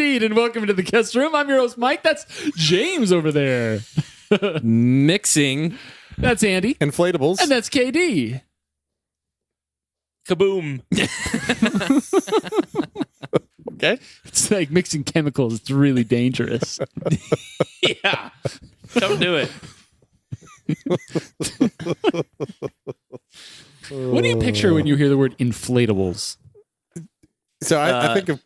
indeed, and welcome to the guest room. I'm your host, Mike. That's James over there. Mixing. That's Andy. Inflatables. And that's KD. Kaboom. Okay. It's like mixing chemicals. It's really dangerous. Yeah. Don't do it. What do you picture when you hear the word inflatables? So I think of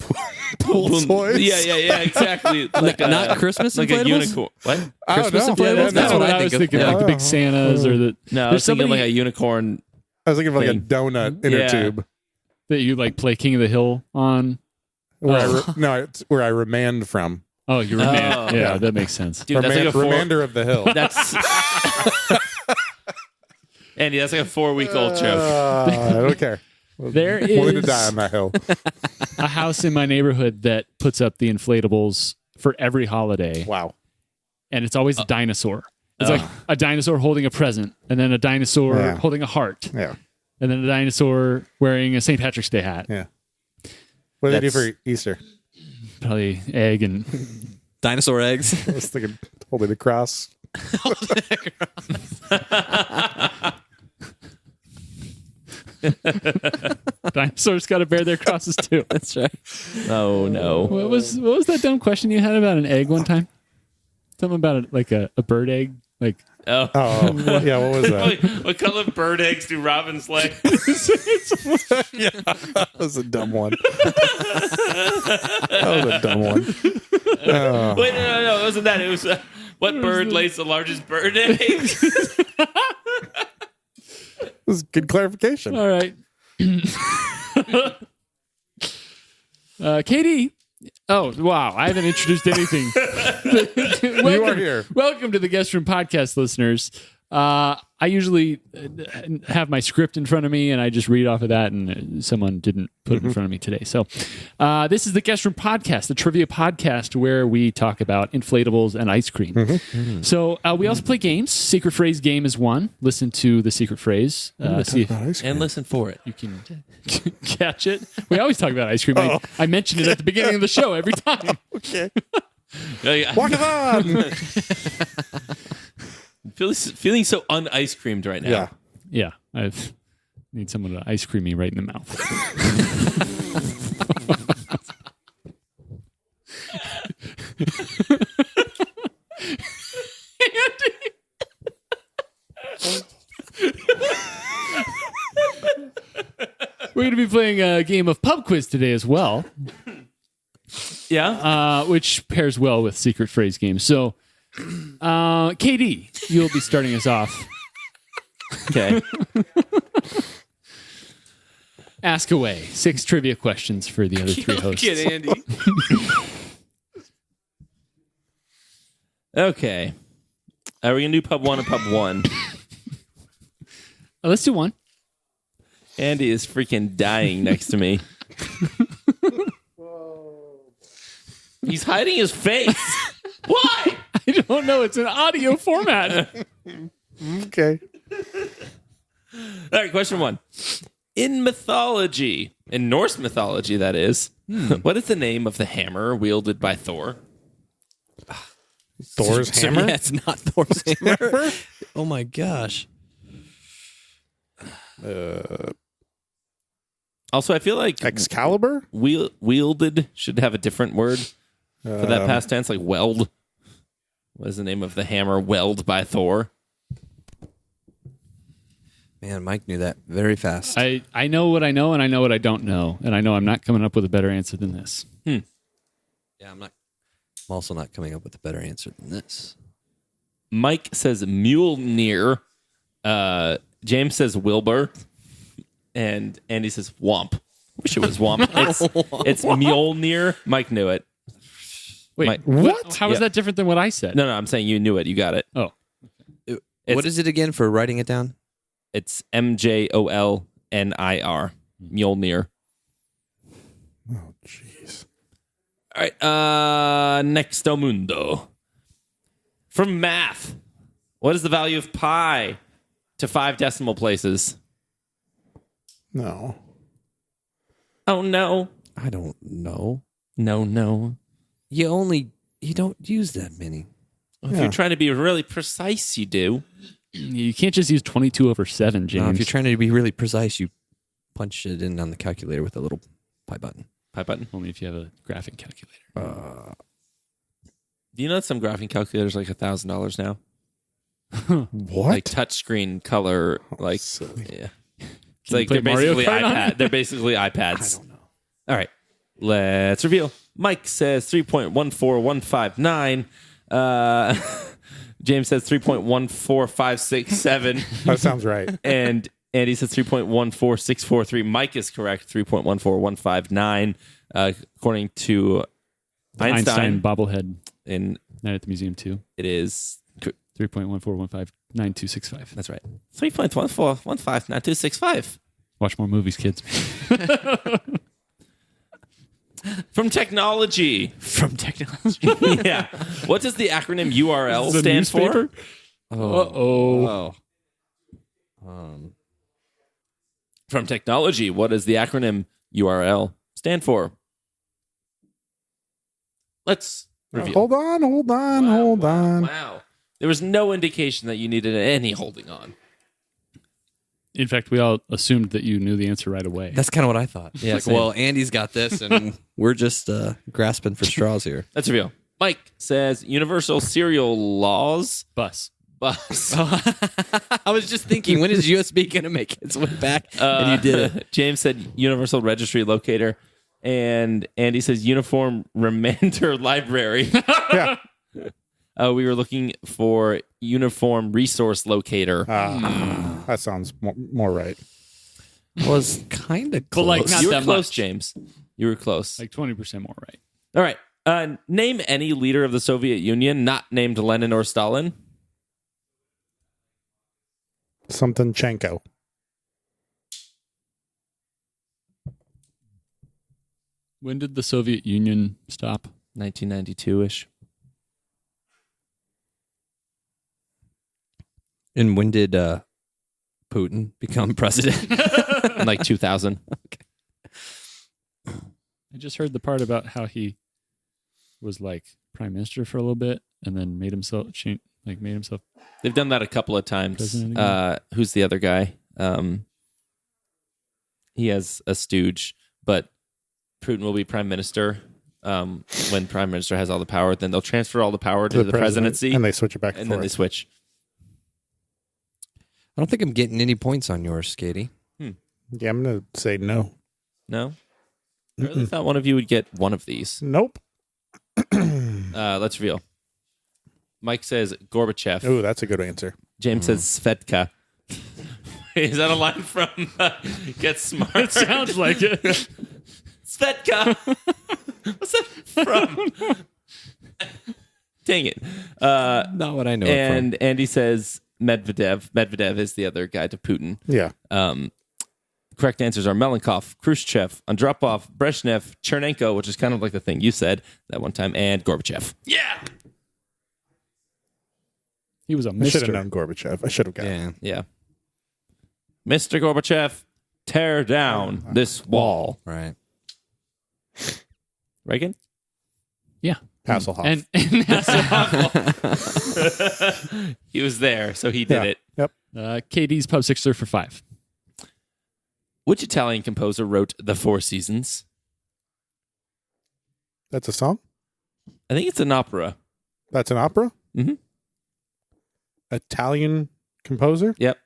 pool toys. Yeah, exactly. Like not Christmas like inflatables? a unicorn. What? I don't Christmas know. inflatables? Yeah, That's no. what I was think of. thinking, Yeah. like the big Santas or the. No, I There's was thinking somebody like a unicorn. I was thinking of like Thing. a donut inner Yeah. tube. that you like play King of the Hill on. It's where I remand from. Oh, you're a man. Oh. Yeah, that makes sense. Dude, that's like a Remander of the hill. That's Andy. That's like a 4-week-old joke. I don't care. There Willing to is die on that hill. a house in my neighborhood that puts up the inflatables for every holiday, Wow. and it's always a dinosaur. It's like a dinosaur holding a present, and then a dinosaur Yeah. holding a heart, Yeah. and then a dinosaur wearing a St. Patrick's Day hat. Yeah. What do they do That's- for Easter? Probably egg and Dinosaur eggs. I was thinking holding the cross. dinosaurs got to bear their crosses too. That's right. Oh no. What was that dumb question you had about an egg one time? Something about like a bird egg, like. Oh. Oh, yeah. What was that? Wait, what color bird eggs do robins lay? That was a dumb one. That was a dumb one. Oh. Wait, no, it wasn't that. It was what bird lays the largest bird eggs? That was good clarification. All right. Katie. Oh, wow. I haven't introduced anything. You are here. Welcome to the Guest Room Podcast, listeners. I usually have my script in front of me and I just read off of that, and someone didn't put it in front of me today. So this is the Guest Room Podcast, the trivia podcast where we talk about inflatables and ice cream. So we also play games. Secret Phrase game is one. Listen to the secret phrase. See if And listen for it. you can catch it. We always talk about ice cream. I mention it at the beginning of the show every time. Okay. Yeah, Walk it on. feeling so un-ice creamed right now. Yeah. Yeah, I need someone to ice cream me right in the mouth. We're going to be playing a game of pub quiz today as well, Yeah. which pairs well with secret phrase games. So, KD, you'll be starting us off. Okay. Ask away. 6 trivia questions for the other 3 hosts. Get Andy. Okay. Are we gonna do pub 1 or pub 1? Let's do one. Andy is freaking dying next to me. He's hiding his face. Why? I don't know. It's an audio format. Okay. All right, question 1. In mythology, in Norse mythology, that is, what is the name of the hammer wielded by Thor? Thor's hammer? Yeah, it's not Thor's hammer. Oh my gosh. Also, I feel like Excalibur? wielded should have a different word for that past tense, like weld. What is the name of the hammer weld by Thor? Man, Mike knew that very fast. I know what I know, and I know what I don't know, and I know I'm not coming up with a better answer than this. Yeah, I'm also not coming up with a better answer than this. Mike says Mjolnir. James says Wilbur. And Andy says Womp. Wish it was Womp. It's Mjolnir. Mike knew it. Wait, What? How is Yeah. that different than what I said? No, I'm saying you knew it. You got it. Oh, What is it again for writing it down? It's Mjolnir. Mjolnir. Oh, jeez. All right. Nexto mundo. From math, what is the value of pi to 5 decimal places? No. Oh, no. I don't know. No. you don't use that many. If you're trying to be really precise, you do. You can't just use 22/7, James. No, if you're trying to be really precise, you punch it in on the calculator with a little pi button. Pi button. Only if you have a graphing calculator. Do you know that some graphing calculators are like $1,000 now? What? Like touchscreen color, like silly. yeah. It's Can you like play they're Mario basically Kart on iPad. it? They're basically iPads. I don't know. All right, let's reveal. Mike says 3.14159. James says 3.14567. That sounds right. And Andy says 3.14643. Mike is correct. 3.14159. According to The Einstein, bobblehead and night at the museum too. it is 3.14159265. that's right. 3.14159265. Watch more movies, kids. From technology. From technology. Yeah. What does the acronym URL Is it a stand for? newspaper? Uh-oh. From technology, what does the acronym URL stand for? Let's review. Hold on. Wow. There was no indication that you needed any holding on. In fact, we all assumed that you knew the answer right away. That's kind of what I thought. Yeah, Like, same. well, Andy's got this, and we're just grasping for straws here. Let's review. Mike says universal serial laws. Bus. Bus. I was just thinking, when is USB going to make its way back? And you did it. James said universal registry locator. And Andy says uniform remainder library. Yeah. We were looking for uniform resource locator. That sounds more right. Was kind of But, close. like, not You were that close, much. James. You were close. Like 20% more right. All right. Name any leader of the Soviet Union not named Lenin or Stalin. Something Chenko. When did the Soviet Union stop? 1992-ish. And when did Putin become president? In like 2000. I just heard the part about how he was like prime minister for a little bit and then made himself They've done that a couple of times. President again? Who's the other guy? He has a stooge, but Putin will be prime minister when prime minister has all the power. Then they'll transfer all the power to the presidency, and they switch it back and and then they forth. switch. I don't think I'm getting any points on yours, Skatey. Yeah, I'm gonna say no. No? I really thought one of you would get one of these. Nope. Let's reveal. Mike says Gorbachev. Oh, that's a good answer. James says Svetka. Is that a line from Get Smart? It sounds like it. Svetka. What's that from? Dang it. Not what I know. And Andy says Medvedev. Medvedev is the other guy to Putin. Yeah. Correct answers are Melenkov, Khrushchev, Andropov, Brezhnev, Chernenko, which is kind of like the thing you said that one time, and Gorbachev. Yeah. He was a I should have mister. known Gorbachev. I should have got it. Yeah. Yeah. Mr. Gorbachev, tear down this wall. Right. Reagan? Yeah. Hasselhoff. And He was there, so he did it. Yep. KD's Pub Sixer for 5. Which Italian composer wrote The Four Seasons? That's a song? I think it's an opera. That's an opera? Mhm. Italian composer? Yep.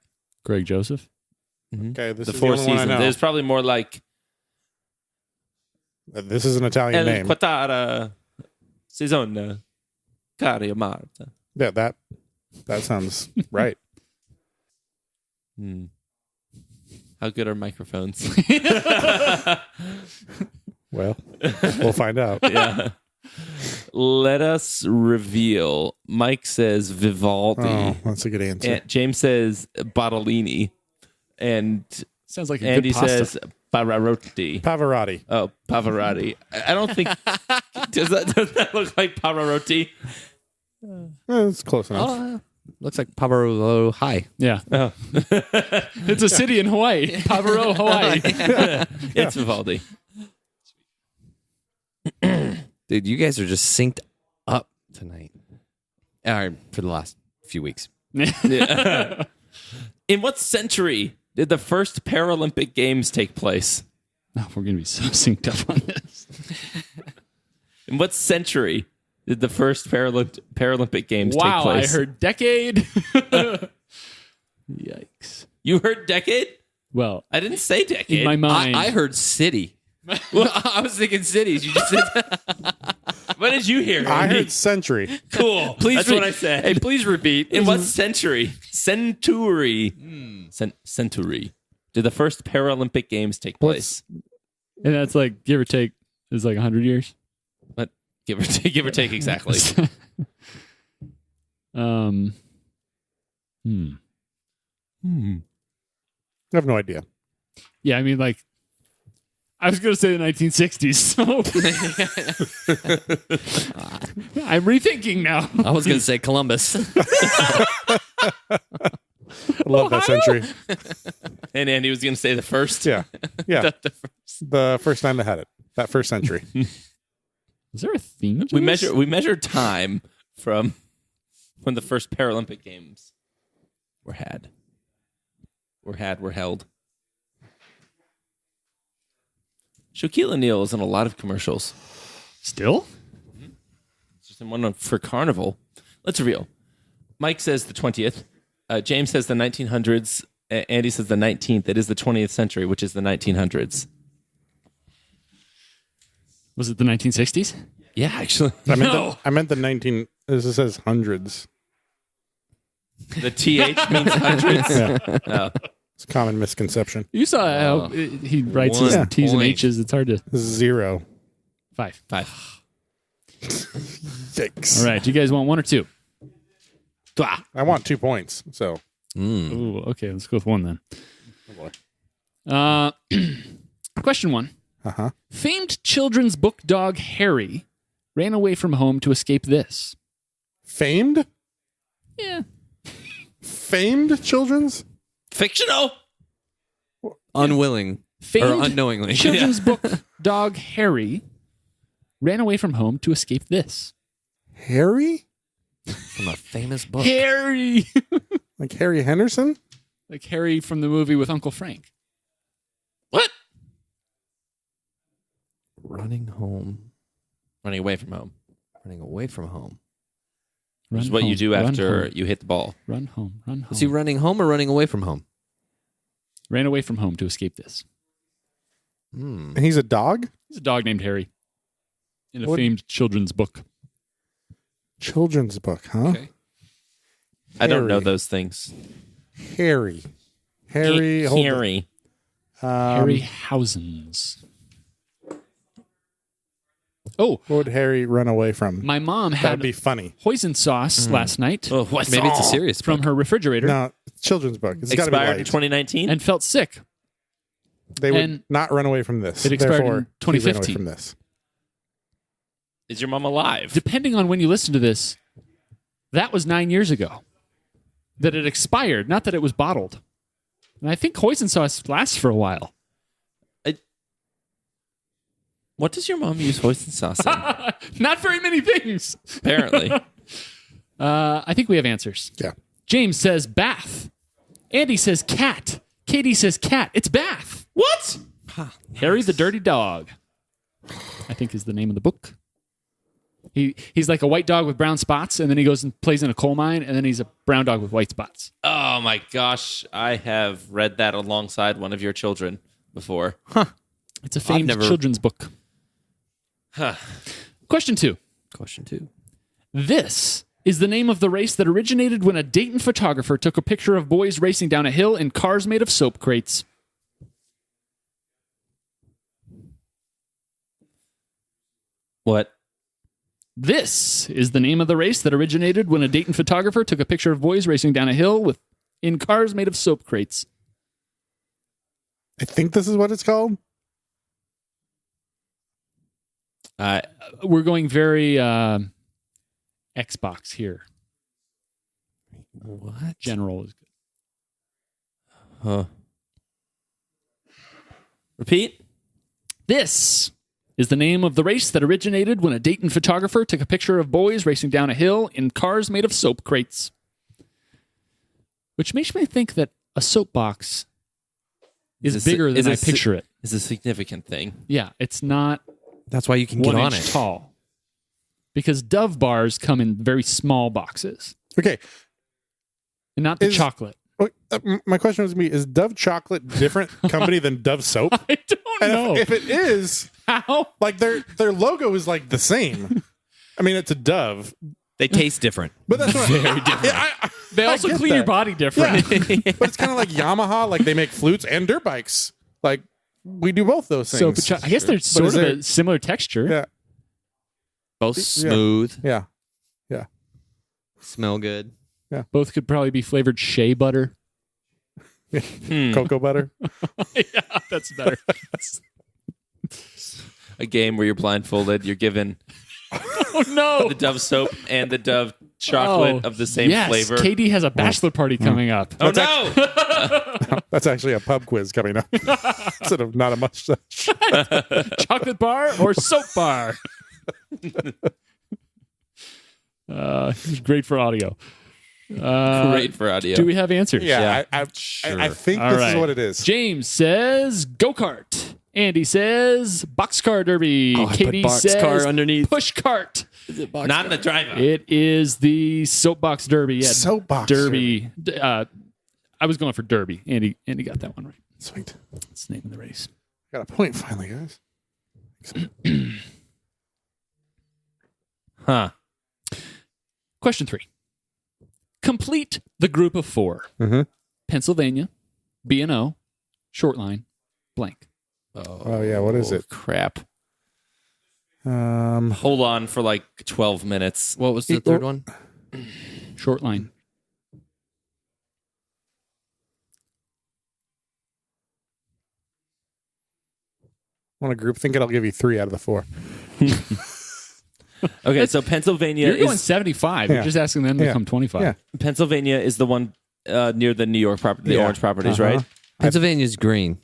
Greg Joseph. Okay, this The is Four the only one I Seasons. know. There's probably more like This is an Italian El name. Quattara Season Caria Marta. Yeah, that sounds right. How good are microphones? Well, we'll find out. Yeah. Let us reveal. Mike says Vivaldi. Oh, that's a good answer. And James says Bottolini. And Sounds like a Andy good pasta. says Pavarotti. Pavarotti. Oh, Pavarotti. I don't think does that look like Pavarotti? It's close enough. Looks like Pavaro High. Yeah. Oh. It's a city in Hawaii. Pavaro, Hawaii. It's Vivaldi. Dude, you guys are just synced up tonight. For the last few weeks. In what century did the first Paralympic Games take place? Oh, we're going to be so synced up on this. In what century did the first Paralympic Games take Wow, I place? heard decade. Yikes. You heard decade? Well, I didn't say decade. in my mind, I heard city. I was thinking cities. You just said that. What did you hear? I Andy? heard century. Cool. Please That's what I said. Hey, please repeat. In what century? Century. Century. Did the first Paralympic Games take place? and that's like, give or take, is like 100 years. But give or take exactly. Hmm. I have no idea. Yeah, I mean, like, I was going to say the 1960s, so I'm rethinking now. I was going to say Columbus. I love that century. And Andy was going to say the first. Yeah. Yeah. The first. The first time they had it. That first century. Is there a theme to We this? measure time from when the first Paralympic Games were held. Shaquille O'Neal is in a lot of commercials. Still? Just in one for Carnival. Let's reveal. Mike says the 20th. James says the 1900s. Andy says the 19th. It is the 20th century, which is the 1900s. Was it the 1960s? Yeah, actually. I meant the 19. This says hundreds. The TH means hundreds. Oh. It's a common misconception. You saw how he writes his 1 T's and point. H's. It's hard to... 0. 5. 5. Yikes. All right. Do you guys want one or two? I want 2 points. So Ooh, okay. Let's go with one then. Oh, boy. Question 1. Uh-huh. Famed children's book dog Harry ran away from home to escape this. Famed? Yeah. Famed children's? Fictional. Unwilling. Famed Or unknowingly. children's book dog Harry ran away from home to escape this. Harry? From a famous book. Harry! Like Harry Henderson? Like Harry from the movie with Uncle Frank. What? Running home. Running away from home. Running away from home. Which is what you do after you hit the ball. Run home. Run home. Was he running home or running away from home? Ran away from home to escape this. And he's a dog? He's a dog named Harry in a What- famed children's book. Children's book, huh? Okay. I don't know Harry. those things. Harry. Harry. hold on. Harry. Harryhausen's. Oh, What would Harry run away from? my mom That had would be funny. hoisin sauce last night Oh, what's Maybe it's a serious from book. her refrigerator No, children's book. It's got to be expired in light. 2019. and felt sick. They would and not run away from this. it expired in Therefore, he ran away 2015. from this. Is your mom alive? Depending on when you listen to this, that was 9 years ago that it expired, not that it was bottled. And I think hoisin sauce lasts for a while. What does your mom use hoisin sauce in? Not very many things. Apparently. I think we have answers. Yeah. James says bath. Andy says cat. Katie says cat. It's Bath. What? Harry the Dirty Dog, I think is the name of the book. He's like a white dog with brown spots, and then he goes and plays in a coal mine, and then he's a brown dog with white spots. Oh my gosh. I have read that alongside one of your children before. It's a famed never- children's book. Question 2. Question 2. This is the name of the race that originated when a Dayton photographer took a picture of boys racing down a hill in cars made of soap crates. What? This is the name of the race that originated when a Dayton photographer took a picture of boys racing down a hill in cars made of soap crates. I think this is what it's called. We're going very Xbox here. What? General is good. Huh. Repeat? This is the name of the race that originated when a Dayton photographer took a picture of boys racing down a hill in cars made of soap crates. Which makes me think that a soapbox is bigger than I picture it. It's a significant thing. Yeah, it's not That's why you can get 1 on inch it. tall. Because Dove bars come in very small boxes. Okay. And not the chocolate. My question was to me: is Dove chocolate different company than Dove soap? I don't And know. if it is, How? like their logo is like the same. I mean, it's a dove, They taste different. but that's very different. Yeah, They also get clean your that. body different. but it's kind of like Yamaha. Like they make flutes and dirt bikes. Like we do both those So things. I guess they're sort is of there- a similar texture. yeah, Both smooth, yeah. smell good. Both could probably be flavored shea butter. Cocoa butter. Yeah, that's better. A game where you're blindfolded. You're given Oh no! the Dove soap and the Dove chocolate of the same yes, flavor. Katie has a bachelor party coming up. Oh no! That's actually a pub quiz coming up instead of not a mustache. Chocolate bar or soap bar? It's great for audio. Great for audio. Do we have answers? Yeah, Yeah. I think All this right. is what it is. James says go kart. Andy says boxcar derby. Oh, I put Katie boxcar says underneath. push cart. Not in the driver. It is the soapbox derby. Yeah, Soapbox derby. I was going for derby. Andy got that one right. Sweet. That's the name of the race. Got a point finally, guys. Huh. Question 3. Complete the group of 4. Mhm. Pennsylvania, B&O, short line, blank. Oh yeah, what is it? Crap. Um, Hold on for like 12 minutes. What was the third one? Short line. want a group think it? I'll give you 3 out of the 4. Okay, so Pennsylvania You're going is 75. Yeah. You're just asking them to Yeah. come 25. Yeah. Pennsylvania is the one near the New York property, the Yeah. orange properties, Uh-huh. right? Pennsylvania's green.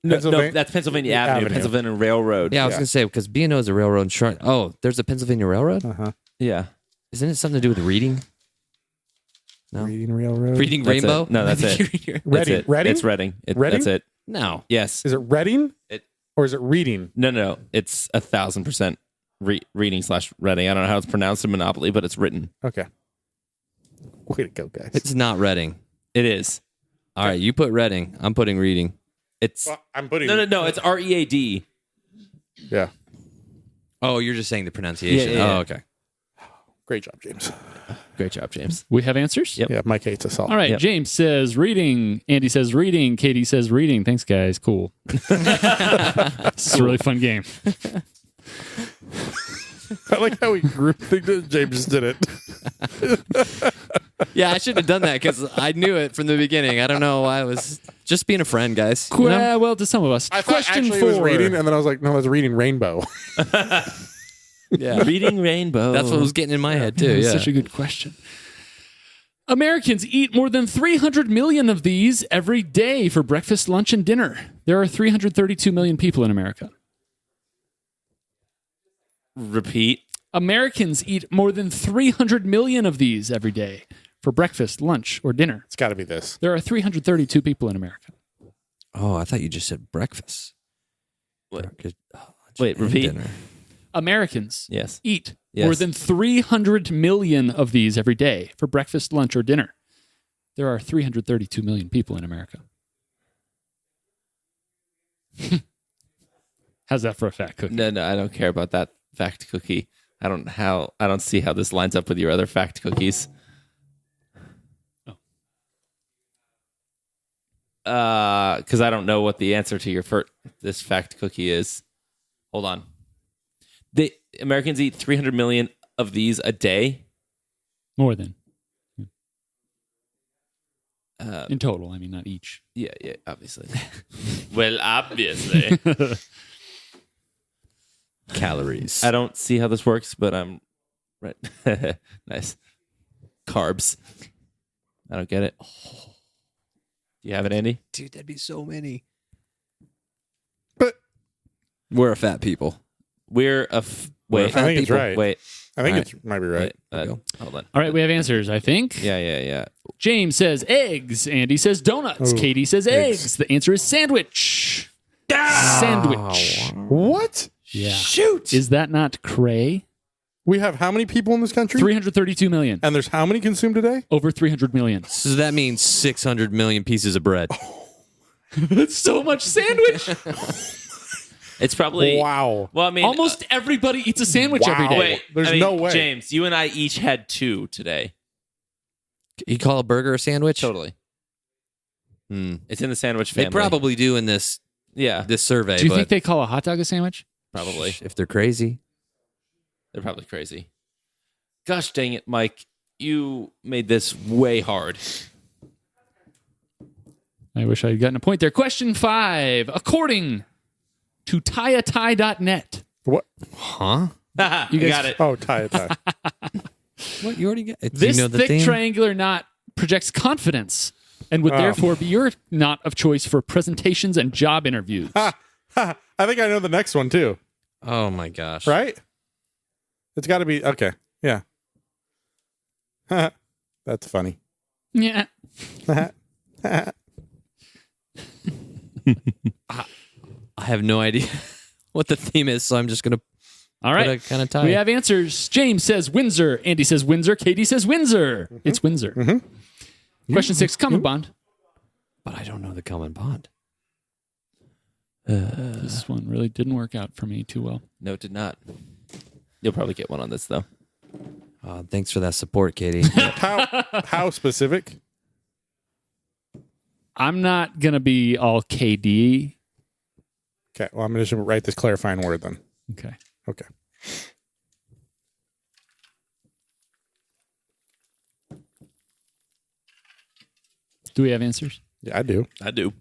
No, Pennsylvania- that's Pennsylvania Avenue, Avenue. Pennsylvania Railroad. Yeah, I was Yeah. gonna say because B&O is a railroad. Short. Oh, there's a Pennsylvania Railroad. Uh-huh. Yeah. Isn't it something to do with reading? No. Reading Railroad. Reading That's Rainbow. it. No, that's it. Reading. That's it. Reading? It's Reading. Reading? That's it. No. Yes. Is it Reading? It- Or is it Reading? No. It's 1,000% reading/Reading. I don't know how it's pronounced in Monopoly, but it's written. Okay. Way to go, guys. It's not Reading. It is. All right, you put Reading. I'm putting reading. It's Well, I'm putting no. It's READ. Yeah. Oh, you're just saying the pronunciation. Yeah, yeah. Oh, okay. Great job, James. Great job, James. We have answers? Yep. Yeah, Mike hates us all. All right. Yep. James says reading. Andy says reading. Katie says reading. Thanks, guys. Cool. This is a really fun game. I like how we group think that James did it. Yeah, I should have done that because I knew it from the beginning. I don't know why I was just being a friend, guys. You know? Well, to some of us. I thought Question actually 4. it was reading, and then I was like, no, I was reading Rainbow. Yeah, Reading Rainbow. that's what was getting in my head too. That's Yeah. such a good question. Americans eat more than 300 million of these every day for breakfast, lunch, and dinner. There are 332 million people in America. Repeat. Americans eat more than 300 million of these every day for breakfast, lunch, or dinner. It's got to be this. There are 332 people in America. Oh, I thought you just said breakfast. What? Breakfast, lunch, Wait, and repeat. dinner. Americans Yes. eat Yes. more than 300 million of these every day for breakfast, lunch, or dinner. There are 332 million people in America. How's that for a fact cookie? No, I don't care about that fact cookie. I don't see how this lines up with your other fact cookies. Because I don't know what the answer to your this fact cookie is. Hold on. The Americans eat 300 million of these a day. More than. In total, I mean, not each. Yeah, obviously. Well, obviously. Calories. I don't see how this works, but I'm right. Nice. Carbs. I don't get it. Do you have it, Andy? Dude, that'd be so many. But We're a fat people. We're wait. I think it's people. right. Wait. I think Alright. it might be right. Wait. Hold on. All right, we have answers, I think. Yeah. James says eggs. Andy says donuts. Ooh, Katie says eggs. eggs. The answer is sandwich. Sandwich. What? Yeah. Shoot. Is that not cray? We have how many people in this country? 332 million. And there's how many consumed a day? Over 300 million. So that means 600 million pieces of bread. That's so much sandwich. It's probably Wow. Well, I mean, Almost everybody eats a sandwich every Wow. day. wait. There's I mean, no way. James, you and I each had 2 today. You call a burger a sandwich? Totally. Hmm. It's in the sandwich They family. probably do in this Yeah, survey. Do you but think they call a hot dog a sandwich? probably. if they're crazy? They're probably crazy. Gosh dang it, Mike. You made this way hard. I wish I had gotten a point there. Question 5. According to tieatie.net. What? Huh? You got it. Oh, tie. What? You already got it. This you know the thick theme? triangular knot projects confidence and would therefore be your knot of choice for presentations and job interviews. I think I know the next one too. Oh my gosh. Right? It's got to be okay. Yeah. That's funny. Yeah. I have no idea what the theme is, so I'm just going to All put a right. kind of tie. We have answers. James says Windsor. Andy says Windsor. Katie says Windsor. It's Windsor. Question 6. Common bond. but I don't know the common bond. This one really didn't work out for me too well. No, it did not. You'll probably get one on this, though. Thanks for that support, Katie. How specific? I'm not going to be all KD. Okay. Well, I'm just going to write this clarifying word then. Okay. Okay. Do we have answers? Yeah, I do. I do.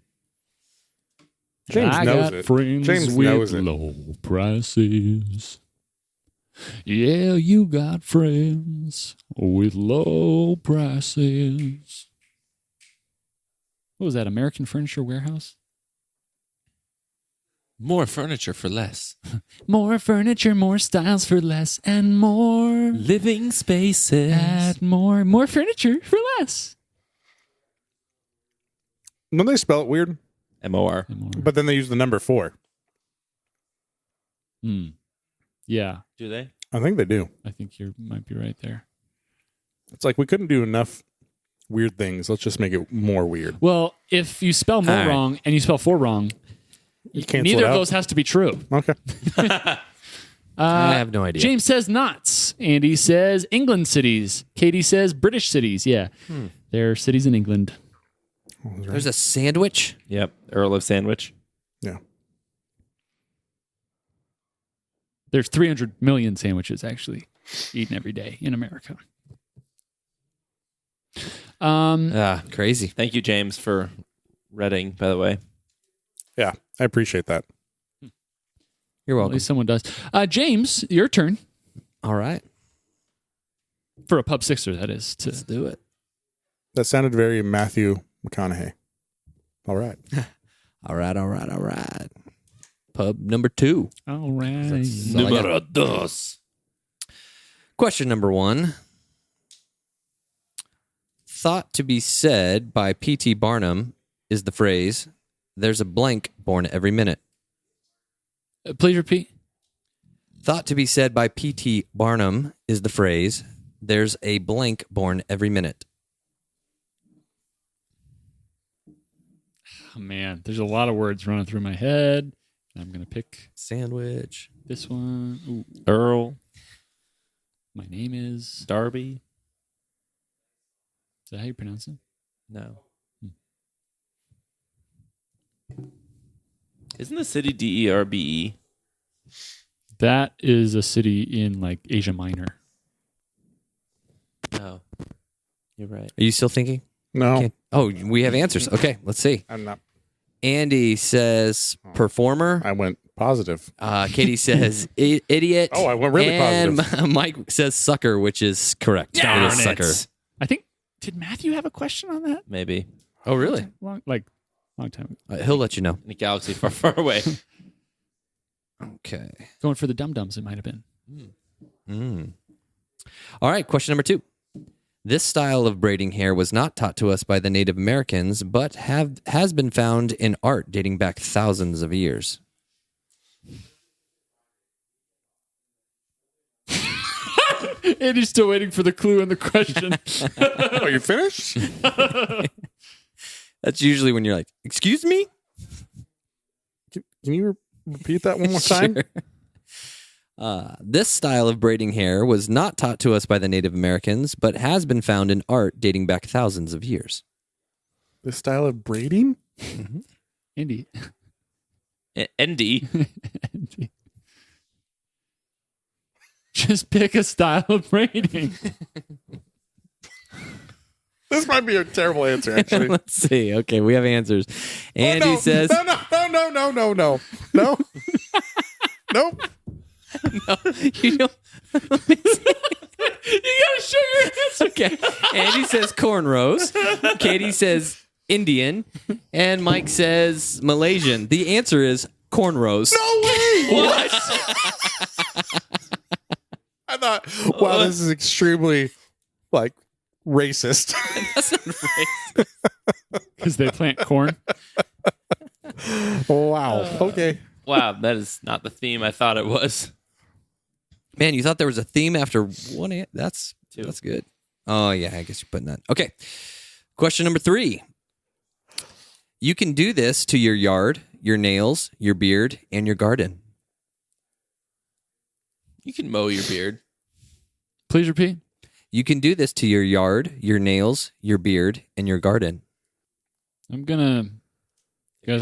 James I knows got it. friends James with knows it. low prices. Yeah, you got friends with low prices. What was that? American Furniture Warehouse? More furniture for less. More furniture, more styles for less, and more Living spaces. at more furniture for less. Don't they spell it weird? MOR. And more. But then they use the number 4. Yeah, Do they? I think they do. I think you might be right there. It's like we couldn't do enough weird things. Let's just make it more weird. Well, if you spell more All right. wrong and you spell 4 wrong, Cancel neither it of out. those has to be true. Okay. I have no idea. James says knots. Andy says England cities. Katie says British cities. Yeah, there are cities in England. There's a sandwich. Yep. Earl of Sandwich. Yeah. There's 300 million sandwiches actually eaten every day in America. Crazy. Thank you, James, for reading, by the way. Yeah. I appreciate that. You're At welcome. least someone does. James, your turn All right. for a pub sixer. That is to Let's do it. That sounded very Matthew McConaughey. All right. All right. Pub number 2. all right. That's all I got. dos. Question number 1. Thought to be said by P.T. Barnum is the phrase, "There's a blank born every minute." Please repeat. Thought to be said by P.T. Barnum is the phrase, "There's a blank born every minute." Oh man, there's a lot of words running through my head. I'm gonna pick Sandwich. this one. Ooh, Earl. my name is. Darby. Is that how you pronounce it? No. Isn't the city DERBE? That is a city in like Asia Minor. No. You're right. Are you still thinking? No, Can't- Oh, we have answers. Okay, let's see. I'm not. Andy says performer. I went positive. Katie says idiot. Oh, I went really and Mike says sucker, which is correct. Darn It is it. sucker. I think. Did Matthew have a question on that? Maybe. Oh, really? Long time ago. He'll let you know. In a galaxy far, far away. Okay. Going for the dum-dums, it might have been. All right, question number 2. This style of braiding hair was not taught to us by the Native Americans, but has been found in art dating back thousands of years. Andy's still waiting for the clue in the question. Are you finished? That's usually when you're like, excuse me? Can you repeat that one more time? Sure. This style of braiding hair was not taught to us by the Native Americans, but has been found in art dating back thousands of years. This style of braiding? Andy. Andy. Andy. Just pick a style of braiding. This might be a terrible answer, actually. Let's see. Okay, we have answers. Andy no, says, no. No. Nope. You don't. You gotta show your answer. Okay. Andy says cornrows. Katie says Indian. And Mike says Malaysian. The answer is cornrows. No way! What? I thought, wow, this is extremely, racist. That's not racist. Because they plant corn. Wow. Okay. Wow, that is not the theme I thought it was. Man, you thought there was a theme after one? That's 2. That's good. Oh, yeah, I guess you're putting that. Okay. Question number 3. You can do this to your yard, your nails, your beard, and your garden. You can mow your beard. Please repeat. You can do this to your yard, your nails, your beard, and your garden. I'm gonna If you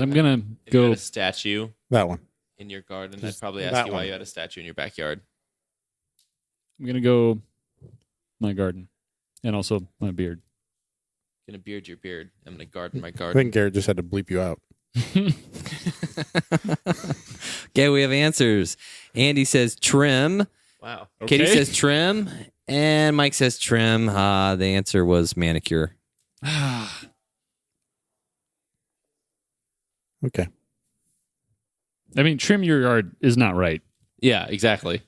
go. had a statue That one. in your garden, I'd Just probably that ask you why one. you had a statue in your backyard. I'm gonna go my garden, and also my beard. I'm gonna beard your beard. I'm gonna garden my I garden. think Garrett just had to bleep you out. Okay, we have answers. Andy says trim. Wow. Katie Okay. says trim. And Mike says trim. The answer was manicure. Okay. I mean, trim your yard is not right. Yeah, exactly.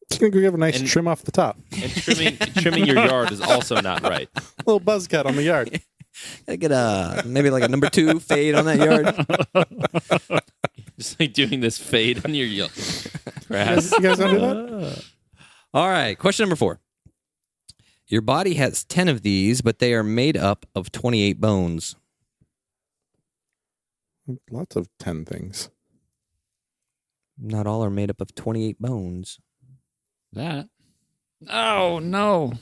Just gonna go give a nice And- trim off the top. And trimming your yard is also not right. Little buzz cut on the yard. I get maybe like a number 2 fade on that yard. Just like doing this fade on your You grass. guys gonna do that? All right, question number 4. Your body has 10 of these, but they are made up of 28 bones. Lots of 10 things. Not all are made up of 28 bones. That. Oh no.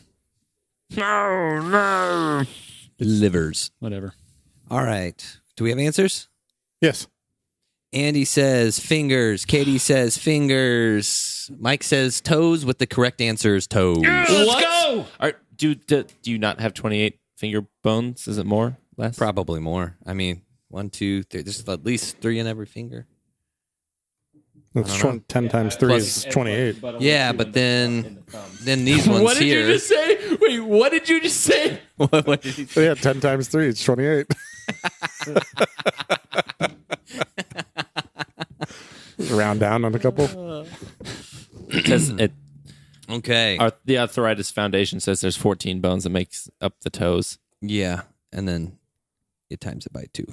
No. Livers. Whatever. All right. Do we have answers? Yes. Andy says fingers. Katie says fingers. Mike says toes with the correct answer is toes. Let's go. Do you not have 28 finger bones? Is it more? Less? Probably more. I mean, 1, 2, 3. There's at least 3 in every finger. That's 10 times 3 is 28. Yeah, but then these ones What did here. you just say? Wait, what did you just say? What did he say? Yeah, 10 times 3 is 28. Round down on a couple. Because Okay. the Arthritis Foundation says there's 14 bones that makes up the toes. Yeah, and then it times it by 2.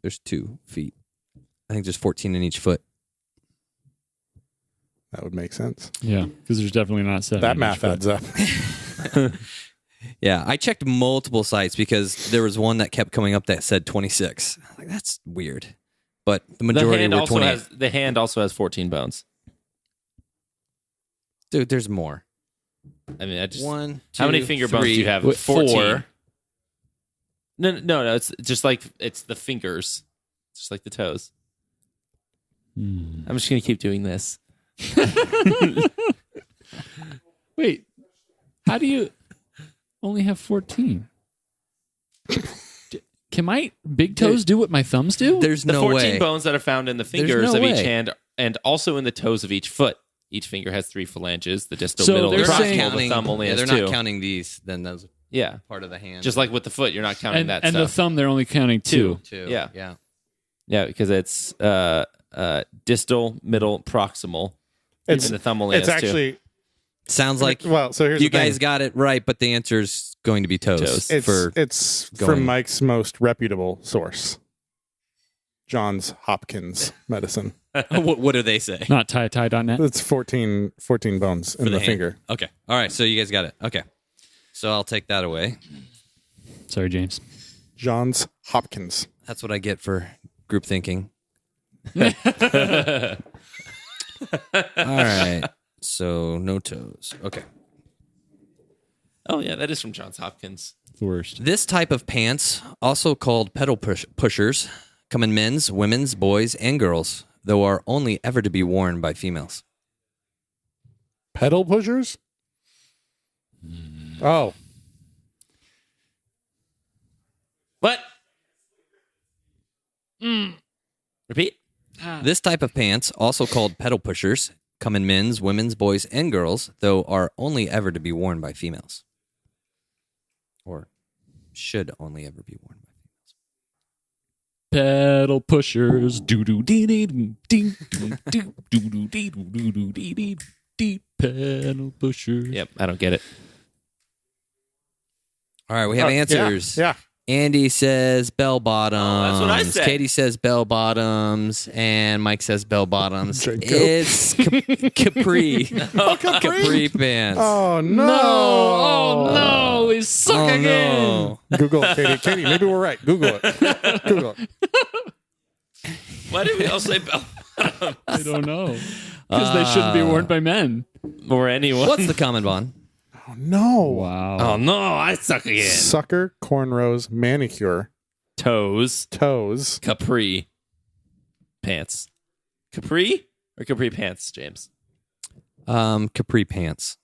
There's 2 feet. I think there's 14 in each foot. That would make sense. Yeah, because there's definitely not 7. That math adds up. Yeah, I checked multiple sites because there was one that kept coming up that said 26. I'm like, that's weird. But the majority were 28. The hand also has 14 bones. Dude, there's more. I mean, 1, 2, how many finger bones do 3. you have? 14. No. It's just like it's the fingers, just like the toes. I'm just gonna keep doing this. Wait, how do you only have 14? Can my big toes do what my thumbs do? There's The no 14 way. bones that are found in the fingers no of each way. hand and also in the toes of each foot. Each finger has 3 phalanges. The distal, So middle, they're and saying- proximal. The thumb only has they're 2. not counting these. Then those Yeah, part of the hand. just like with the foot, you're not counting and that the stuff. thumb, they're only counting 2. two. Yeah. Yeah. Yeah, because it's distal, middle, proximal. It's Even the thumb only it's has two. actually Sounds like well. So here's you the thing. guys got it right, but the answer's going to be toes. Toes. It's going- from Mike's most reputable source, Johns Hopkins Medicine. What do they say? Not tie.net. It's 14 bones in the hand. finger. Okay. All right. So you guys got it. Okay. So I'll take that away. Sorry, James. Johns Hopkins. That's what I get for group thinking. All right. So no toes. Okay. Oh yeah, that is from Johns Hopkins. The worst. This type of pants, also called pedal pushers, come in men's, women's, boys, and girls, though are only ever to be worn by females. Pedal pushers? Oh, What? Repeat. This type of pants, also called pedal pushers, come in men's, women's, boys, and girls, though are only ever to be worn by females. Or should only ever be worn by Pedal pushers. Do do dee dee dee dee do do do dee do do do dee dee dee. Pedal pushers. Yep, I don't get it. All right, we have answers. Yeah. Andy says bell bottoms. that's what I said. Katie says bell bottoms, and Mike says bell bottoms. Django. It's capri. Capri pants. Oh no! Oh no! We suck Oh, again. no. Google it, Katie. Katie, maybe we're right. Google it. Google it. Why did we all say bell I don't know. Because they shouldn't be worn by men. or anyone? What's the common bond? Oh no! Wow. Oh no, I suck again. Sucker, cornrows, manicure, Toes, toes. capri, pants. Capri or capri pants, James? Capri pants.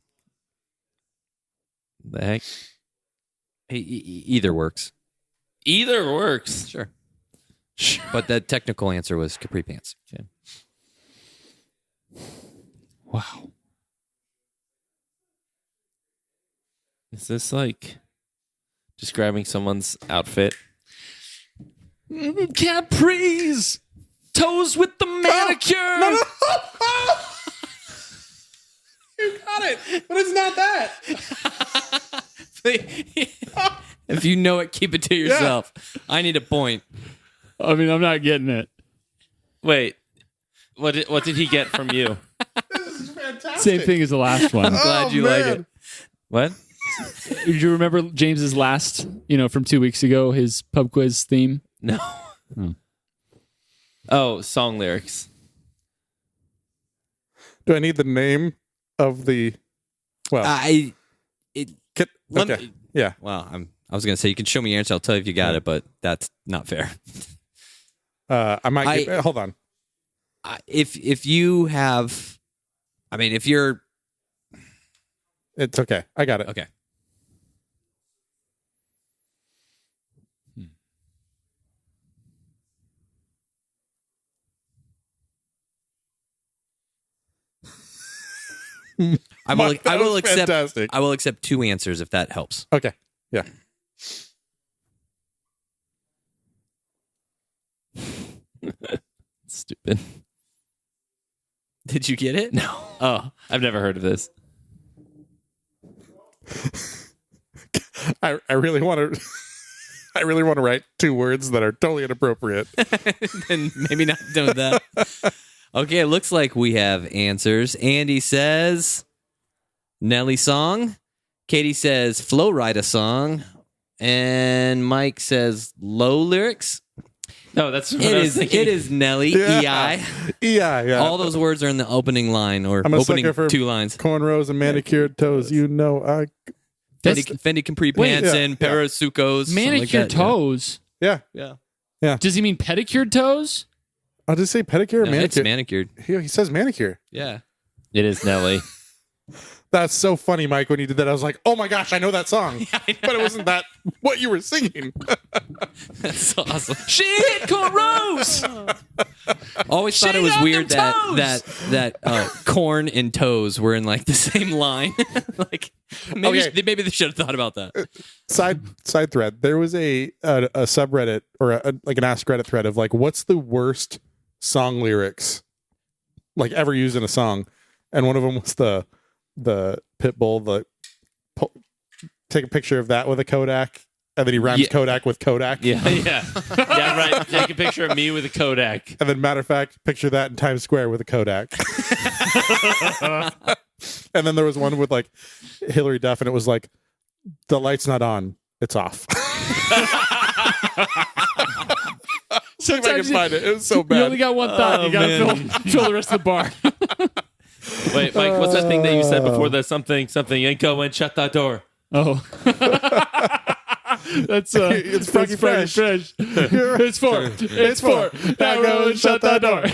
The heck? Either works. Either works. Sure. But the technical answer was capri pants. Okay. Wow. Is this like describing someone's outfit? Capris. Toes with the manicure. No. You got it, but it's not that. If you know it, keep it to yourself. I need a point. I mean, I'm not getting it. Wait, what did he get from you? This is fantastic. Same thing as the last one. Glad you like man. it. What? Did you remember James's last, from 2 weeks ago, his pub quiz theme? No. Oh, song lyrics. Do I need the name of the? Well, Okay. yeah. Well, I was gonna say you can show me your answer. I'll tell you if you got it, but that's not fair. I might. Hold on. If you have, if you're It's okay. I got it. okay. I will That was accept. fantastic. I will accept 2 answers if that helps. Okay. Yeah. Stupid. Did you get it? No. Oh, I've never heard of this. I really want to. I really want to write 2 words that are totally inappropriate. then maybe not doing that. Okay, it looks like we have answers. Andy says Nelly song. Katie says Flow Rida song. And Mike says low lyrics. No, that's what It I was is thinking. it is Nelly, Yeah. EI. Yeah. All those words are in the opening line or I'm a opening sucker for 2 lines. cornrows and manicured toes. I. Fendi Capri Wait, pants yeah, and yeah. Parasucos. something like Manicured that, yeah. toes. Yeah. Does he mean pedicured toes? I'll just say pedicure or No, it's manicure. manicured. He says manicure. Yeah. It is Nelly. That's so funny, Mike. When you did that, I was like, "Oh my gosh, I know that song," but it wasn't that what you were singing. That's awesome. Shit, cornrows. Always thought it Shake was out weird them that corn and toes were in like the same line. Like maybe Okay. maybe they should have thought about that. Side thread. There was a subreddit or like an Ask Reddit thread of like, what's the worst song lyrics like ever used in a song, and one of them was the Pitbull, take a picture of that with a Kodak, and then he rhymes Kodak with Kodak. Yeah, yeah, yeah. Right. Take a picture of me with a Kodak. And then, matter of fact, picture that in Times Square with a Kodak. And then there was one with like Hillary Duff, and it was like, the light's not on, it's off. See if I can find it. It was so bad. You only got one thought. You got to fill the rest of the bar. Wait, Mike, what's that thing that you said before the something ain't going, shut that door? Oh. That's It's Froggy Fresh. It's four. Now go and shut that door.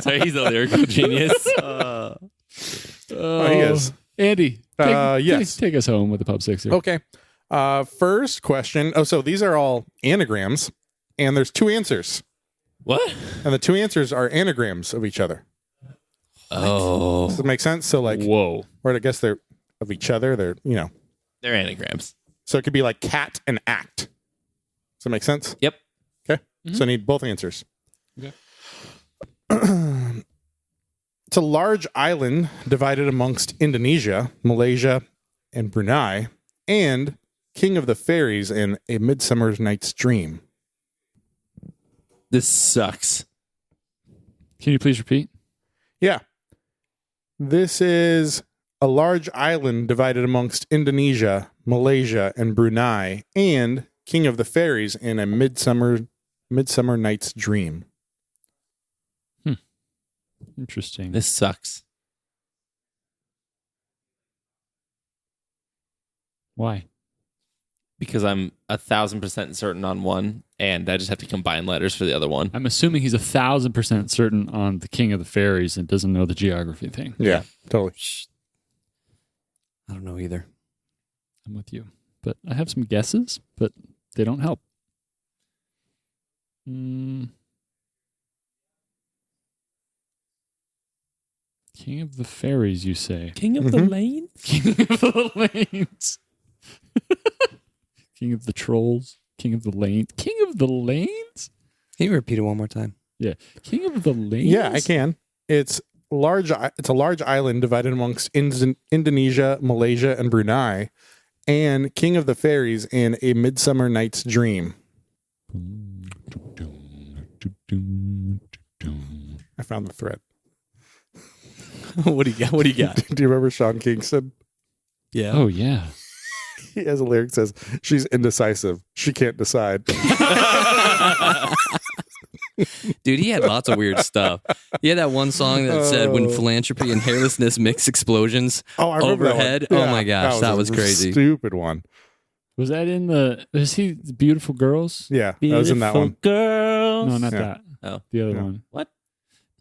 Sorry, he's a lyrical genius. Oh, he is. Andy, yes. take us home with the Pub Sixer. Okay. First question. Oh, so these are all anagrams, and there's 2 answers. What? And the 2 answers are anagrams of each other. Oh. Does that make sense? So like, Whoa. or I guess they're of each other. They're, They're anagrams. so it could be like cat and act. Does that make sense? Yep. Okay. So I need both answers. Okay. It's a large island divided amongst Indonesia, Malaysia, and Brunei, and King of the Fairies in A Midsummer Night's Dream. This sucks. Can you please repeat? Yeah. This is a large island divided amongst Indonesia, Malaysia, and Brunei, and King of the Fairies in A Midsummer Night's Dream. Interesting. This sucks. Why? Because I'm 1,000% certain on one, and I just have to combine letters for the other one. I'm assuming he's 1,000% certain on the King of the Fairies and doesn't know the geography thing. Yeah, totally. I don't know either. I'm with you. But I have some guesses, but they don't help. King of the Fairies, you say? King of the Lane? King of the Lanes. King of the Trolls. King of the Lanes. King of the Lanes? Can you repeat it one more time? Yeah. King of the Lanes? Yeah, I can. It's large. It's a large island divided amongst Indonesia, Malaysia, and Brunei, and King of the Fairies in A Midsummer Night's Dream. I found the thread. What do you got? What do you got? Do you remember Sean Kingston? Yeah. Oh, yeah. He has a lyric that says, "She's indecisive. She can't decide." Dude, he had lots of weird stuff. He had that one song that said, "When philanthropy and hairlessness mix explosions Oh, I remember that one. overhead." Yeah, Oh my gosh, that was a crazy. Stupid one. Was that in the... Was he Beautiful Girls? Yeah, that was in that one. Girls. No, not Yeah. that. Oh. The other Yeah. one. What?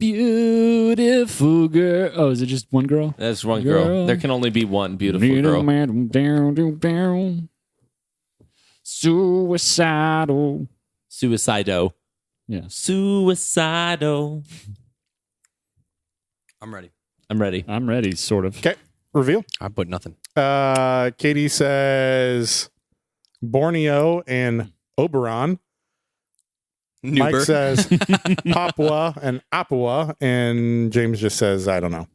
Beautiful girl. Oh, is it just one girl? That's one girl. Girl. There can only be one beautiful girl. Suicidal. Suicido. Yeah. Suicido. I'm ready. I'm ready. I'm ready, sort of. Okay, reveal. I put nothing. Katie says Borneo and Oberon. Mike Newber. says Papua and Apua, and James just says, I don't know.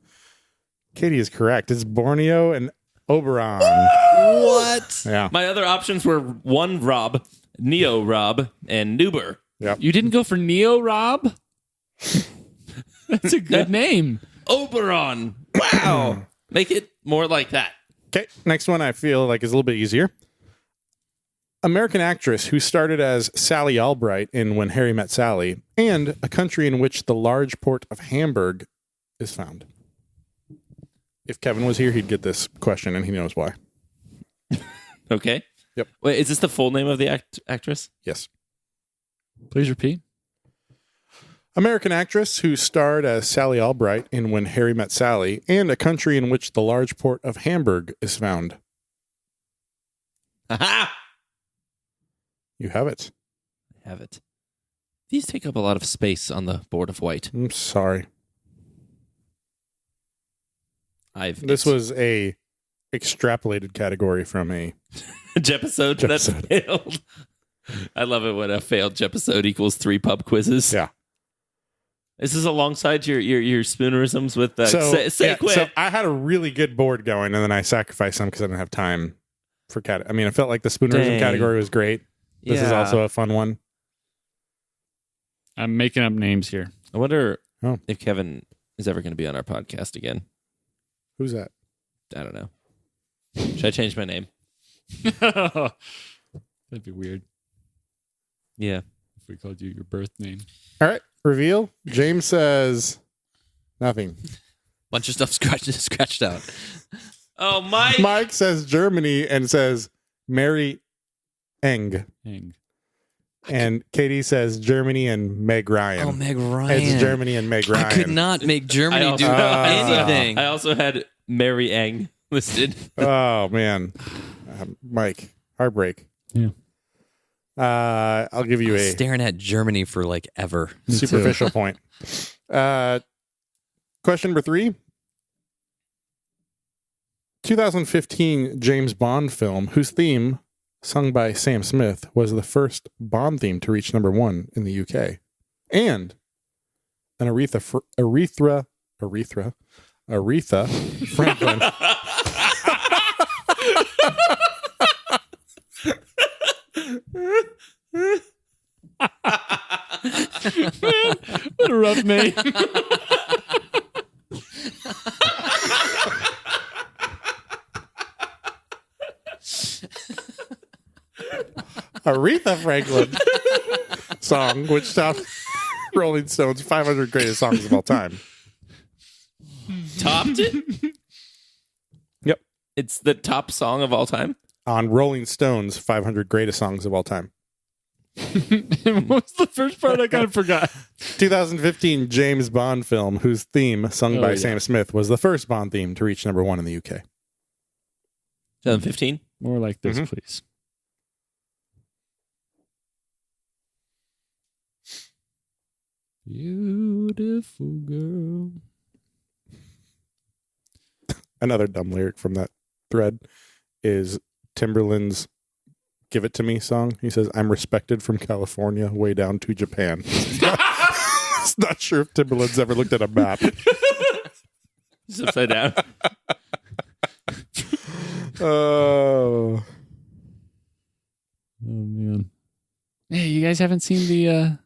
Katie is correct. It's Borneo and Oberon. What? Yeah. My other options were one Rob, Neo Rob, and Nuber. You didn't go for Neo Rob? That's a good name. Oberon. Wow. Make it more like that. Okay, next one I feel like is a little bit easier. American actress who started as Sally Albright in When Harry Met Sally, and a country in which the large port of Hamburg is found. If Kevin was here, he'd get this question, and he knows why. Okay. Yep. Wait, is this the full name of the actress? Yes. Please repeat. American actress who starred as Sally Albright in When Harry Met Sally, and a country in which the large port of Hamburg is found. Aha! You have it. I have it. These take up a lot of space on the board of white. I'm sorry. This It's was a extrapolated category from a... Jepisode that's Jepisode. failed. I love it when a failed episode equals 3 pub quizzes. Yeah. This is alongside your spoonerisms with say quick. So I had a really good board going, and then I sacrificed some because I didn't have time for cat. I mean, I felt like the spoonerism Dang. category was great. This is Yeah. also a fun one. I'm making up names here. I wonder Oh. if Kevin is ever going to be on our podcast again. Who's that? I don't know. Should I change my name? That'd be weird Yeah. if we called you your birth name. All right, reveal. James says nothing. Bunch of stuff scratched out. Oh, Mike. Mike says Germany and says Mary Eng. Hang. And Katie says Germany and Meg Ryan. Oh, Meg Ryan. It's Germany and Meg Ryan. I could not make Germany I do also- anything. I also had Mary Eng listed. Oh man, Mike, heartbreak. Yeah. I'll give you a Staring at Germany for like ever. Me too. superficial point. Question number 3. 2015 James Bond film whose theme, sung by Sam Smith, was the first Bond theme to reach number 1 in the UK, and an Aretha Franklin. What a rough name. Aretha Franklin song, which topped Rolling Stone's 500 greatest songs of all time. Topped it? Yep. It's the top song of all time? On Rolling Stone's 500 greatest songs of all time. What was the first part? I kind of forgot. 2015 James Bond film whose theme, sung by yeah. Sam Smith, was the first Bond theme to reach number 1 in the UK. 2015? More like this, Mhm. please. Beautiful girl. Another dumb lyric from that thread is Timberland's Give It To Me song. He says, I'm respected from California way down to Japan. Not sure if Timberland's ever looked at a map. It's upside down. Oh. Oh man. Hey, you guys haven't seen the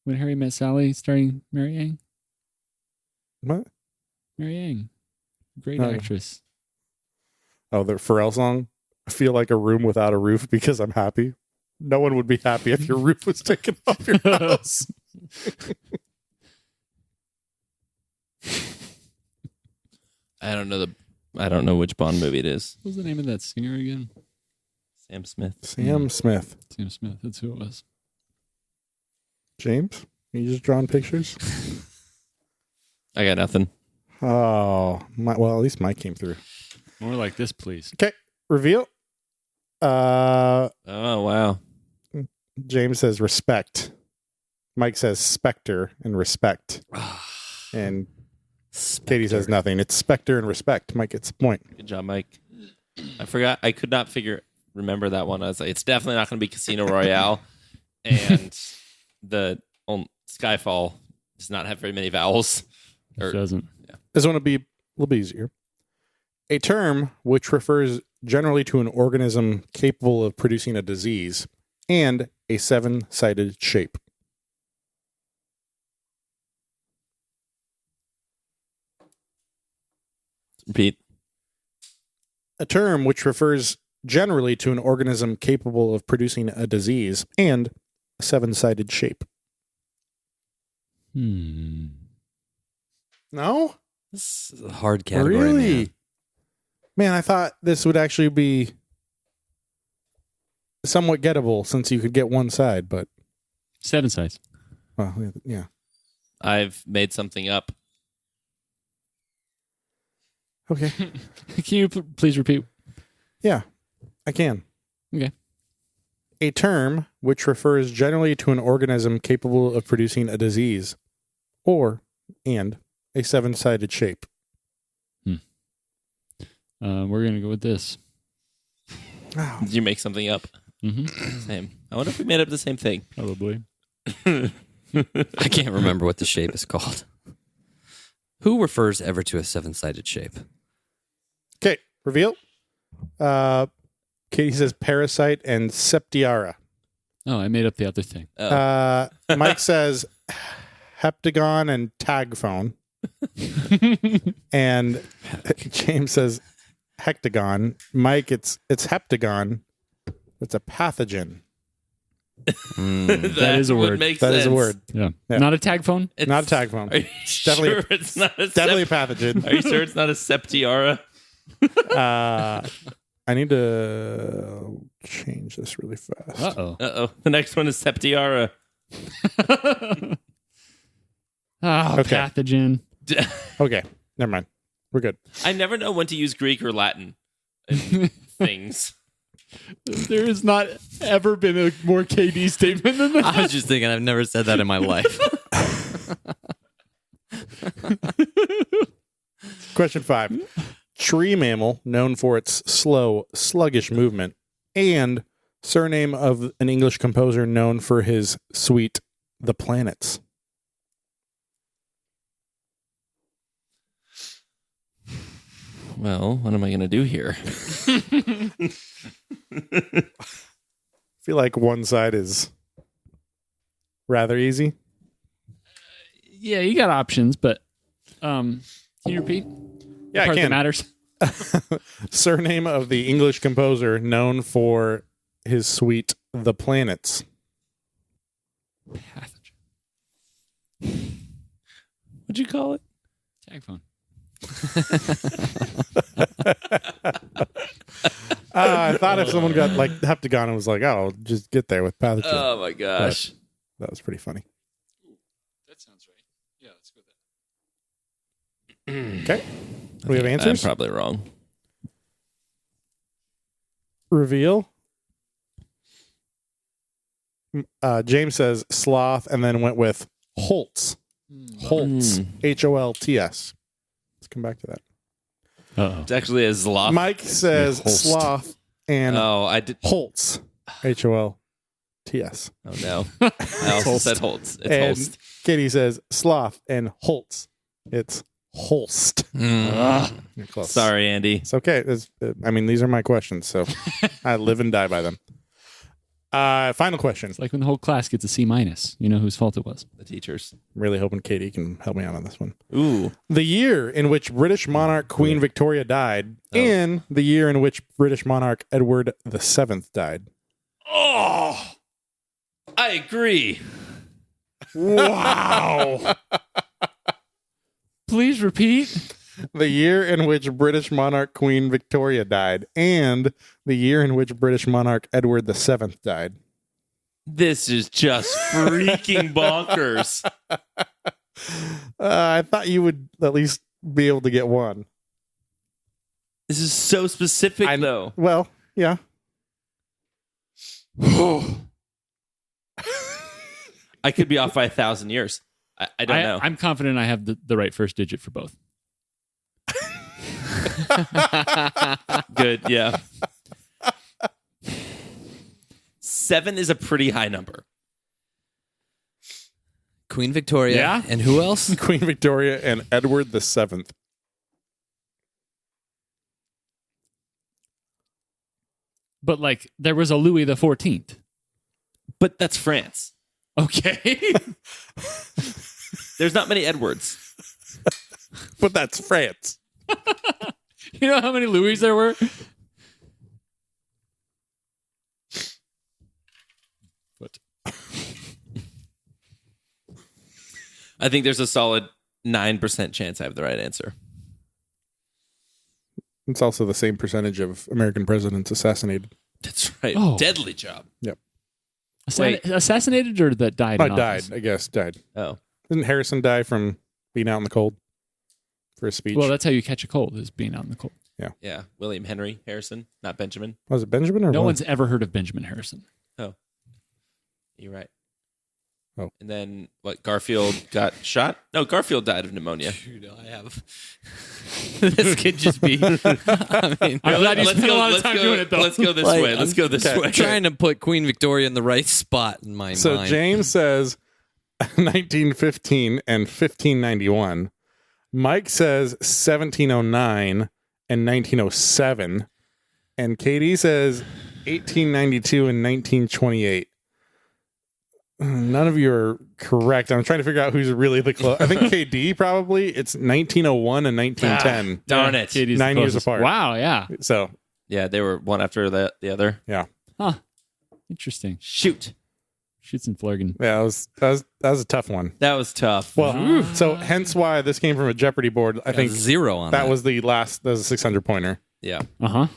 When Harry Met Sally starring Mary Ang? What? Mary Ang. Great No. actress. Oh, the Pharrell song? I feel like a room without a roof because I'm happy. No one would be happy if your roof was taken off your house. I don't know which Bond movie it is. What was the name of that singer again? Sam Smith. Sam Smith. Sam Smith. That's who it was. James? You just drawing pictures? I got nothing. Oh, well, at least Mike came through. More like this, please. Okay, reveal. Oh, wow. James says respect. Mike says specter and respect. And Katie says nothing. It's specter and respect. Mike gets a point. Good job, Mike. I forgot. I could not remember that one. I was like, it's definitely not going to be Casino Royale. And the Skyfall does not have very many vowels. It doesn't. This one will be a little bit easier. A term which refers generally to an organism capable of producing a disease and a 7-sided shape. Repeat. A term which refers generally to an organism capable of producing a disease and a 7-sided shape. No? This is a hard category. Really? Man, I thought this would actually be somewhat gettable since you could get one side, but 7 sides. well, yeah. I've made something up. Okay. Can you please repeat? Yeah, I can. Okay. A term which refers generally to an organism capable of producing a disease and a 7-sided shape. We're going to go with this. Oh, Did you make something up? Same. I wonder if we made up the same thing. Probably. I can't remember what the shape is called. Who refers ever to a seven-sided shape? Okay, reveal. Katie says parasite and septiara. Oh, I made up the other thing. Mike says heptagon and tag phone. And James says hectagon. Mike, it's heptagon. It's a pathogen. That is a would word. make That sense. is a word. Yeah. Yeah. Not a tag phone? It's, Not a tag phone. Are you Definitely- sure it's not a Definitely a sept- pathogen. Are you sure it's not a septiara? I need to change this really fast. Uh-oh. Uh-oh. The next one is septiara. Okay. Pathogen. Okay, never mind. We're good. I never know when to use Greek or Latin in things. There has not ever been a more KD statement than that. I was just thinking, I've never said that in my life. Question 5. Tree mammal known for its slow, sluggish movement, and surname of an English composer known for his suite, The Planets. Well, what am I going to do here? I feel like one side is rather easy. Yeah, you got options, but can you repeat? Yeah, Part I that can. matters. Surname of the English composer known for his suite, The Planets. Pathogen. What'd you call it? Tag phone. I thought if someone got like heptagon and was like, oh, just get there with pathogen. Oh, my gosh. That was pretty funny. That sounds right. Yeah, let's go with Okay. We have I'm answers? probably wrong. Reveal. James says sloth and then went with Holtz. Holtz. Holts. Let's come back to that. Uh-oh. It's actually a Zloff. Mike says Yeah, Holst. sloth and Oh, I did. Holtz. Holts. Oh, no. I also Holst. said Holtz. It's And Holst. Katie says sloth and Holtz. It's Holst. You're close. Sorry, Andy. It's okay. I mean, these are my questions, so I live and die by them. Final question. It's like when the whole class gets a C minus. You know whose fault it was. The teachers. Really hoping Katie can help me out on this one. Ooh. The year in which British monarch Queen Victoria died, and the year in which British monarch Edward VII died. Oh, I agree. Wow. Please repeat. The year in which British monarch Queen Victoria died, and the year in which British monarch Edward VII died. This is just freaking bonkers. I thought you would at least be able to get one. This is so specific, though. Well, yeah. I could be off by 1,000 years. I don't know. I'm confident I have the right first digit for both. Good, yeah. 7 is a pretty high number. Queen Victoria. Yeah? And who else? Queen Victoria and Edward VII. But like there was a Louis the 14th. But that's France. Okay. There's not many Edwards. But that's France. You know how many Louis there were? What? I think there's a solid 9% chance I have the right answer. It's also the same percentage of American presidents assassinated. That's right. Oh. Deadly job. Wait. Assassinated or that died? in Died, office? I guess. Died. Oh. Didn't Harrison die from being out in the cold for a speech? Well, that's how you catch a cold, is being out in the cold. Yeah. William Henry Harrison, not Benjamin. Was it Benjamin or No what? one's ever heard of Benjamin Harrison. Oh. You're right. And then what? Garfield got shot? No, Garfield died of pneumonia. Dude, I have. This could just be. I mean, I'm glad you Let's spent a go. lot of Let's time go. doing it, though. Let's go this Like, way. Let's go this okay. way. trying to put Queen Victoria in the right spot in my So mind. James says 1915 and 1591. Mike says 1709 and 1907. And Katie says 1892 and 1928. None of you are correct. I'm trying to figure out who's really the close. I think KD probably. It's 1901 and 1910. Darn it. Katie's 9 the years closest. apart. Wow, yeah. So Yeah, they were one after the other. yeah, Huh. Interesting. Shoot. Shoots and Flurgan. yeah, that was a tough one. That was tough. Well, so hence why this came from a Jeopardy board. I think 0 on that was the last. That was a 600 pointer. yeah. Uh-huh.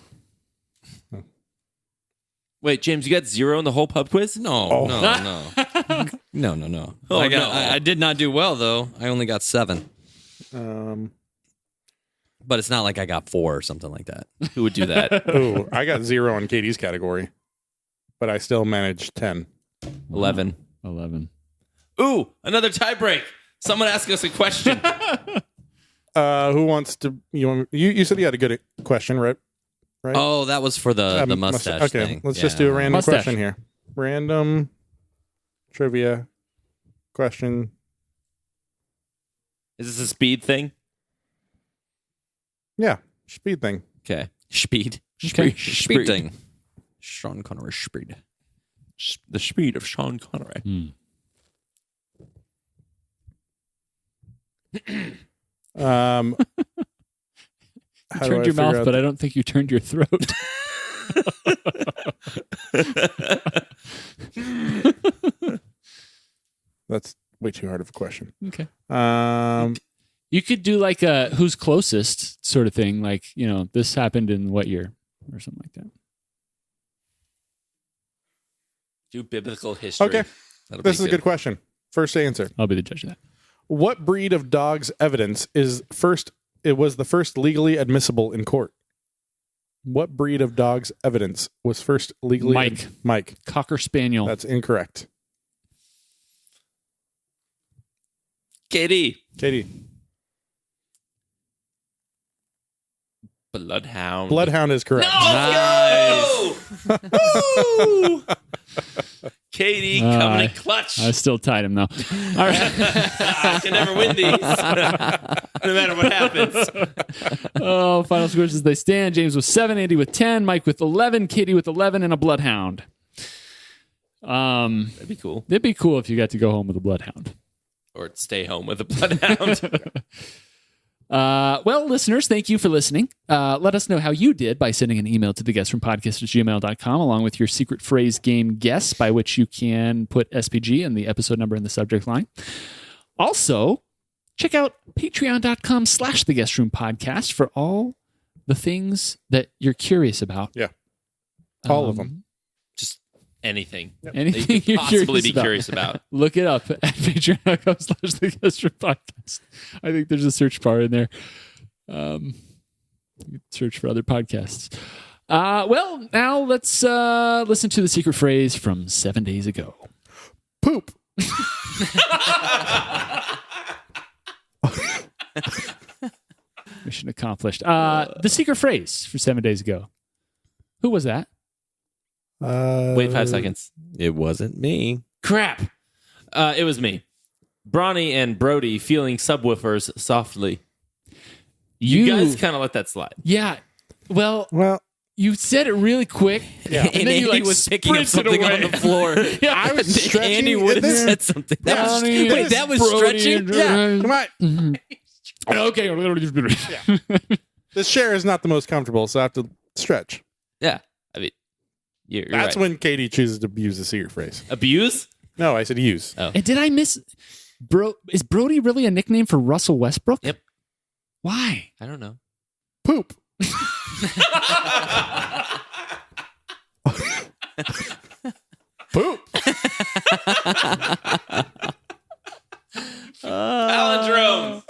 Wait, James, you got 0 in the whole pub quiz? No, Oh. no. Oh, no. I did not do well though. I only got 7, but it's not like I got 4 or something like that. Who would do that? Ooh, I got 0 in Katie's category, but I still managed 10. 11. 11. Ooh, another tie break. Someone ask us a question. Who wants to? You said you had a good question, right? Right. Oh, that was for the mustache Okay, thing. let's just do a random Mustache. question here. Random trivia question. Is this a speed thing? Yeah, speed thing. Okay. Speed. Okay. Speed thing. Sean Connery speed. The speed of Sean Connery. How You do turned I your figure mouth, out but I don't think you turned your throat. That's way too hard of a question. Okay. Um, You could do like a who's closest sort of thing. Like, this happened in what year or something like that. Do biblical history. okay, That'll this be is a good question. First answer. I'll be the judge of that. What breed of dog's evidence is first? It was the first legally admissible in court. What breed of dog's evidence was first legally? Mike. Mike. Cocker Spaniel. That's incorrect. Katie. Katie. Bloodhound. Bloodhound is correct. Nice. Woo! Katie coming in clutch. I still tied him though. All right. I can never win these. No matter what happens. Oh, final scores as they stand. James with 7, Andy with 10, Mike with 11, Katie with 11, and a bloodhound. That'd be cool. It'd be cool if you got to go home with a bloodhound. Or stay home with a bloodhound. Well, listeners, thank you for listening. Let us know how you did by sending an email to theguestrompodcast@gmail.com along with your secret phrase game guess, by which you can put SPG and the episode number in the subject line. Also, check out patreon.com/theguestroom podcast for all the things that you're curious about. Yeah. All of them. Just anything. Anything That you could you're possibly curious be about. curious about. Look it up at patreon.com/theguestroom podcast. I think there's a search bar in there. You can search for other podcasts. Well, now let's listen to the secret phrase from 7 days ago. Poop. Mission accomplished. The secret phrase for 7 days ago. Who was that? Wait 5 seconds. It wasn't me. Crap. It was me. Bronny and Brody feeling subwoofers softly. You guys kind of let that slide. Yeah. Well, Well, you said it really quick. Yeah. And then you, Andy like, was picking up sprinted something away. on the floor. Yeah, I was stretching. Andy would have There- said something. That was, Brownie wait, and that was Brody stretching? and- come on. Okay. This chair is not the most comfortable, so I have to stretch. Yeah. I mean, you're That's right. when Katie chooses to use the secret phrase. Abuse? No, I said use. And did I miss? Is Brody really a nickname for Russell Westbrook? Yep. Why? I don't know. Poop. Poop. Palindrome.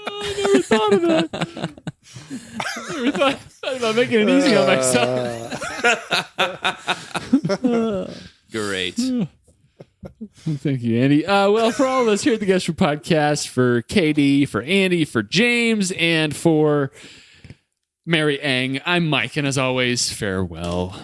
I never thought of that. Never thought about making it easy on myself. Great. Thank you, Andy. Well, for all of us here at the Guest Room Podcast, for Katie, for Andy, for James, and for Mary Ang, I'm Mike, and as always, farewell.